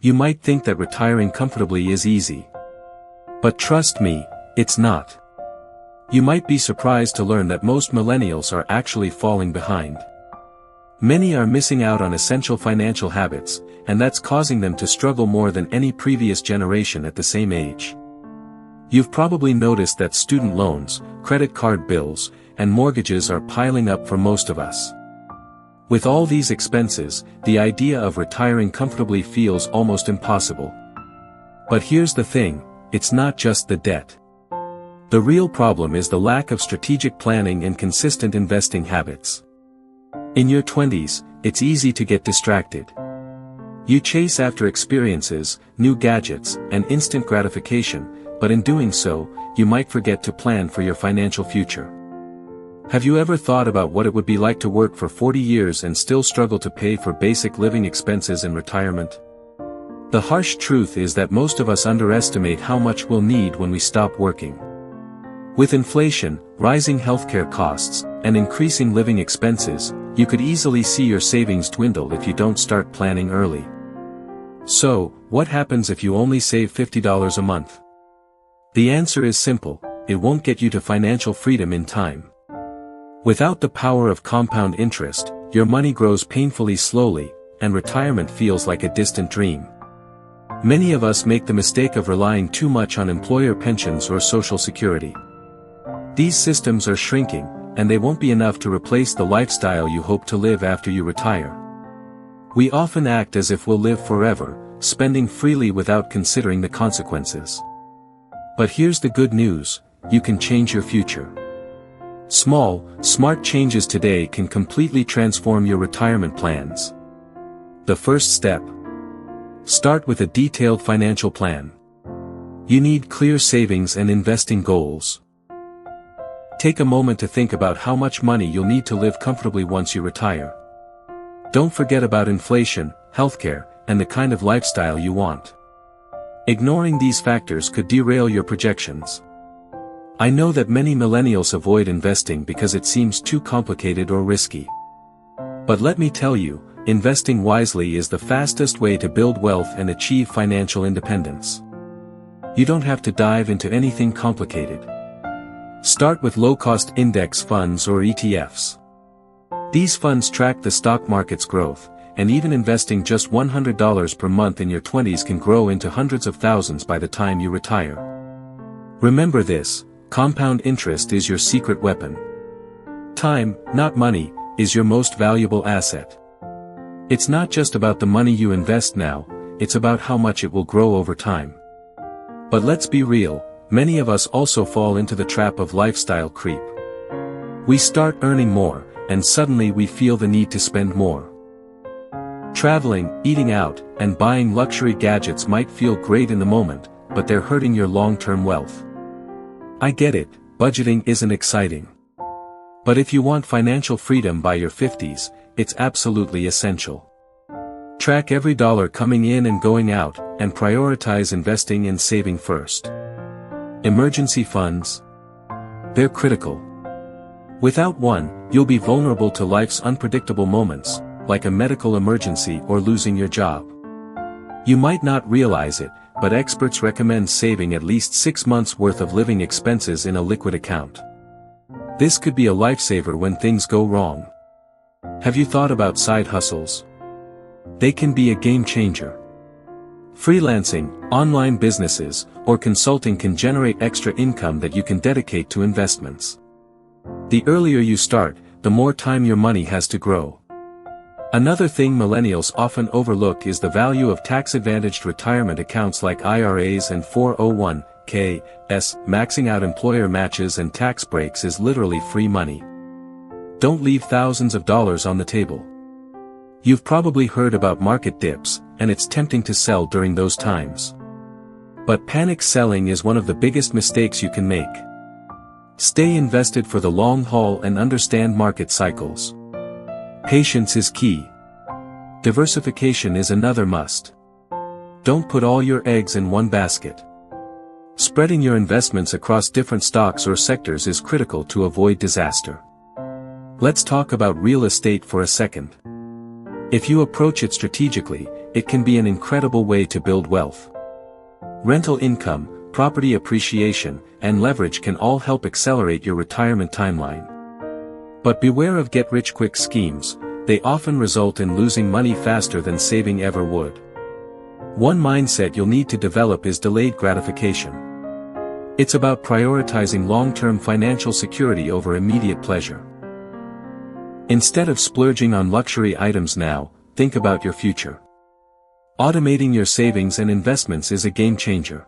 You might think that retiring comfortably is easy. But trust me, it's not. You might be surprised to learn that most millennials are actually falling behind. Many are missing out on essential financial habits, and that's causing them to struggle more than any previous generation at the same age. You've probably noticed that student loans, credit card bills, and mortgages are piling up for most of us. With all these expenses, the idea of retiring comfortably feels almost impossible. But here's the thing, it's not just the debt. The real problem is the lack of strategic planning and consistent investing habits. In your 20s, it's easy to get distracted. You chase after experiences, new gadgets, and instant gratification, but in doing so, you might forget to plan for your financial future. Have you ever thought about what it would be like to work for 40 years and still struggle to pay for basic living expenses in retirement? The harsh truth is that most of us underestimate how much we'll need when we stop working. With inflation, rising healthcare costs, and increasing living expenses, you could easily see your savings dwindle if you don't start planning early. So, what happens if you only save $50 a month? The answer is simple, it won't get you to financial freedom in time. Without the power of compound interest, your money grows painfully slowly, and retirement feels like a distant dream. Many of us make the mistake of relying too much on employer pensions or Social Security. These systems are shrinking, and they won't be enough to replace the lifestyle you hope to live after you retire. We often act as if we'll live forever, spending freely without considering the consequences. But here's the good news, you can change your future. Small, smart changes today can completely transform your retirement plans. The first step. Start with a detailed financial plan. You need clear savings and investing goals. Take a moment to think about how much money you'll need to live comfortably once you retire. Don't forget about inflation, healthcare, and the kind of lifestyle you want. Ignoring these factors could derail your projections. I know that many millennials avoid investing because it seems too complicated or risky. But let me tell you, investing wisely is the fastest way to build wealth and achieve financial independence. You don't have to dive into anything complicated. Start with low-cost index funds or ETFs. These funds track the stock market's growth, and even investing just $100 per month in your 20s can grow into hundreds of thousands by the time you retire. Remember this, compound interest is your secret weapon. Time, not money, is your most valuable asset. It's not just about the money you invest now, it's about how much it will grow over time. But let's be real, many of us also fall into the trap of lifestyle creep. We start earning more, and suddenly we feel the need to spend more. Traveling, eating out, and buying luxury gadgets might feel great in the moment, but they're hurting your long-term wealth. I get it, budgeting isn't exciting. But if you want financial freedom by your 50s, it's absolutely essential. Track every dollar coming in and going out, and prioritize investing and saving first. Emergency funds. They're critical. Without one, you'll be vulnerable to life's unpredictable moments, like a medical emergency or losing your job. You might not realize it, but experts recommend saving at least 6 months' worth of living expenses in a liquid account. This could be a lifesaver when things go wrong. Have you thought about side hustles? They can be a game changer. Freelancing, online businesses, or consulting can generate extra income that you can dedicate to investments. The earlier you start, the more time your money has to grow. Another thing millennials often overlook is the value of tax-advantaged retirement accounts like IRAs and 401(k)s. Maxing out employer matches and tax breaks is literally free money. Don't leave thousands of dollars on the table. You've probably heard about market dips, and it's tempting to sell during those times. But panic selling is one of the biggest mistakes you can make. Stay invested for the long haul and understand market cycles. Patience is key. Diversification is another must. Don't put all your eggs in one basket. Spreading your investments across different stocks or sectors is critical to avoid disaster. Let's talk about real estate for a second. If you approach it strategically, it can be an incredible way to build wealth. Rental income, property appreciation, and leverage can all help accelerate your retirement timeline. But beware of get-rich-quick schemes. They often result in losing money faster than saving ever would. One mindset you'll need to develop is delayed gratification. It's about prioritizing long-term financial security over immediate pleasure. Instead of splurging on luxury items now, think about your future. Automating your savings and investments is a game changer.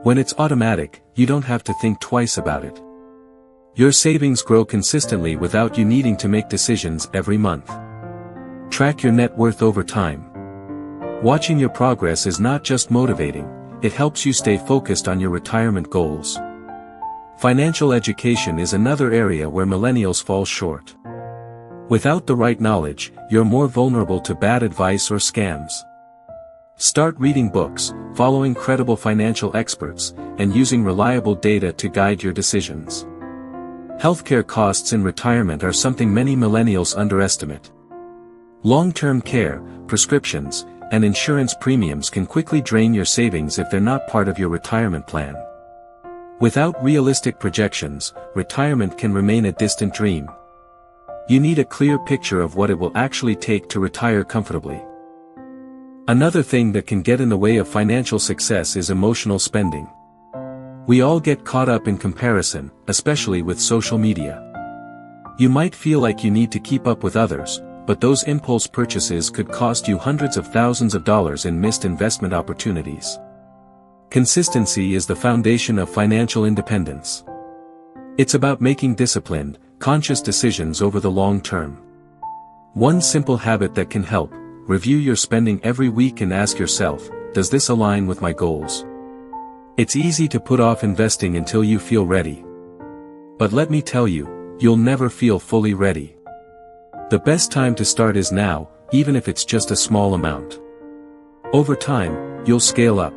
When it's automatic, you don't have to think twice about it. Your savings grow consistently without you needing to make decisions every month. Track your net worth over time. Watching your progress is not just motivating, it helps you stay focused on your retirement goals. Financial education is another area where millennials fall short. Without the right knowledge, you're more vulnerable to bad advice or scams. Start reading books, following credible financial experts, and using reliable data to guide your decisions. Healthcare costs in retirement are something many millennials underestimate. Long-term care, prescriptions, and insurance premiums can quickly drain your savings if they're not part of your retirement plan. Without realistic projections, retirement can remain a distant dream. You need a clear picture of what it will actually take to retire comfortably. Another thing that can get in the way of financial success is emotional spending. We all get caught up in comparison, especially with social media. You might feel like you need to keep up with others, but those impulse purchases could cost you hundreds of thousands of dollars in missed investment opportunities. Consistency is the foundation of financial independence. It's about making disciplined, conscious decisions over the long term. One simple habit that can help: review your spending every week and ask yourself, does this align with my goals? It's easy to put off investing until you feel ready. But let me tell you, you'll never feel fully ready. The best time to start is now, even if it's just a small amount. Over time, you'll scale up.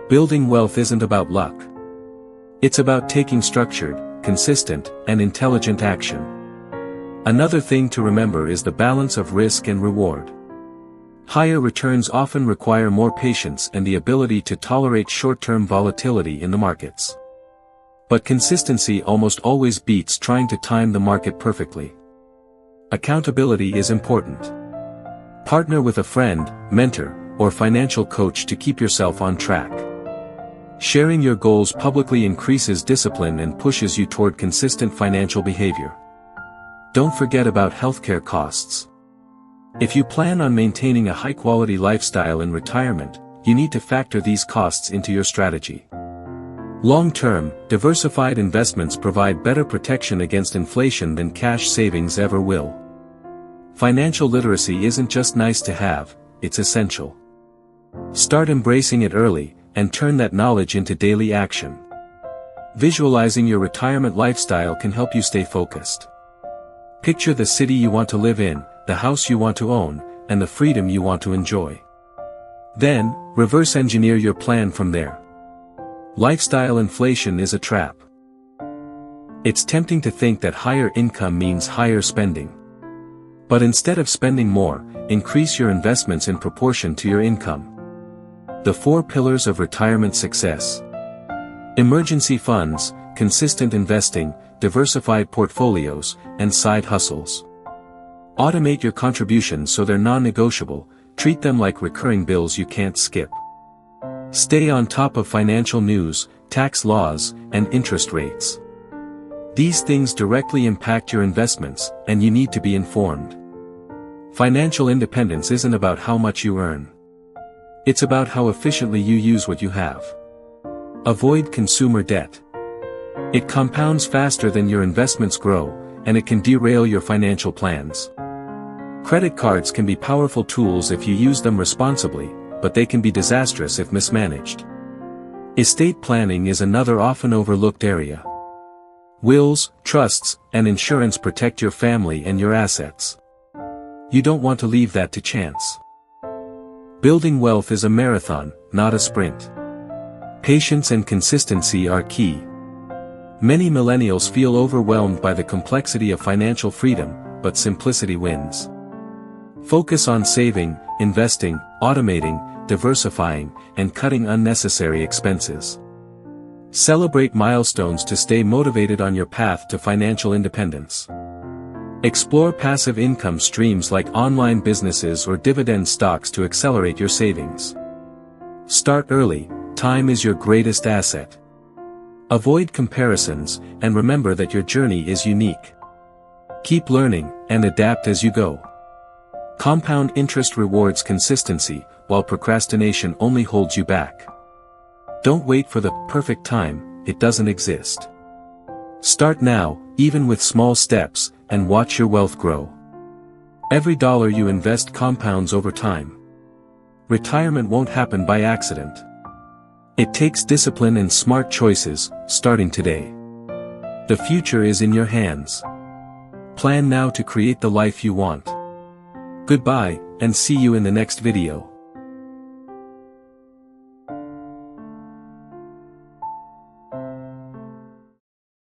Building wealth isn't about luck. It's about taking structured, consistent, and intelligent action. Another thing to remember is the balance of risk and reward. Higher returns often require more patience and the ability to tolerate short-term volatility in the markets. But consistency almost always beats trying to time the market perfectly. Accountability is important. Partner with a friend, mentor, or financial coach to keep yourself on track. Sharing your goals publicly increases discipline and pushes you toward consistent financial behavior. Don't forget about healthcare costs. If you plan on maintaining a high-quality lifestyle in retirement, you need to factor these costs into your strategy. Long-term, diversified investments provide better protection against inflation than cash savings ever will. Financial literacy isn't just nice to have, it's essential. Start embracing it early, and turn that knowledge into daily action. Visualizing your retirement lifestyle can help you stay focused. Picture the city you want to live in, the house you want to own, and the freedom you want to enjoy. Then, reverse engineer your plan from there. Lifestyle inflation is a trap. It's tempting to think that higher income means higher spending. But instead of spending more, increase your investments in proportion to your income. The 4 pillars of retirement success: emergency funds, consistent investing, diversified portfolios, and side hustles. Automate your contributions so they're non-negotiable, treat them like recurring bills you can't skip. Stay on top of financial news, tax laws, and interest rates. These things directly impact your investments, and you need to be informed. Financial independence isn't about how much you earn. It's about how efficiently you use what you have. Avoid consumer debt. It compounds faster than your investments grow, and it can derail your financial plans. Credit cards can be powerful tools if you use them responsibly, but they can be disastrous if mismanaged. Estate planning is another often overlooked area. Wills, trusts, and insurance protect your family and your assets. You don't want to leave that to chance. Building wealth is a marathon, not a sprint. Patience and consistency are key. Many millennials feel overwhelmed by the complexity of financial freedom, but simplicity wins. Focus on saving, investing, automating, diversifying, and cutting unnecessary expenses. Celebrate milestones to stay motivated on your path to financial independence. Explore passive income streams like online businesses or dividend stocks to accelerate your savings. Start early, time is your greatest asset. Avoid comparisons, and remember that your journey is unique. Keep learning, and adapt as you go. Compound interest rewards consistency, while procrastination only holds you back. Don't wait for the perfect time, it doesn't exist. Start now, even with small steps, and watch your wealth grow. Every dollar you invest compounds over time. Retirement won't happen by accident. It takes discipline and smart choices, starting today. The future is in your hands. Plan now to create the life you want. Goodbye, and see you in the next video.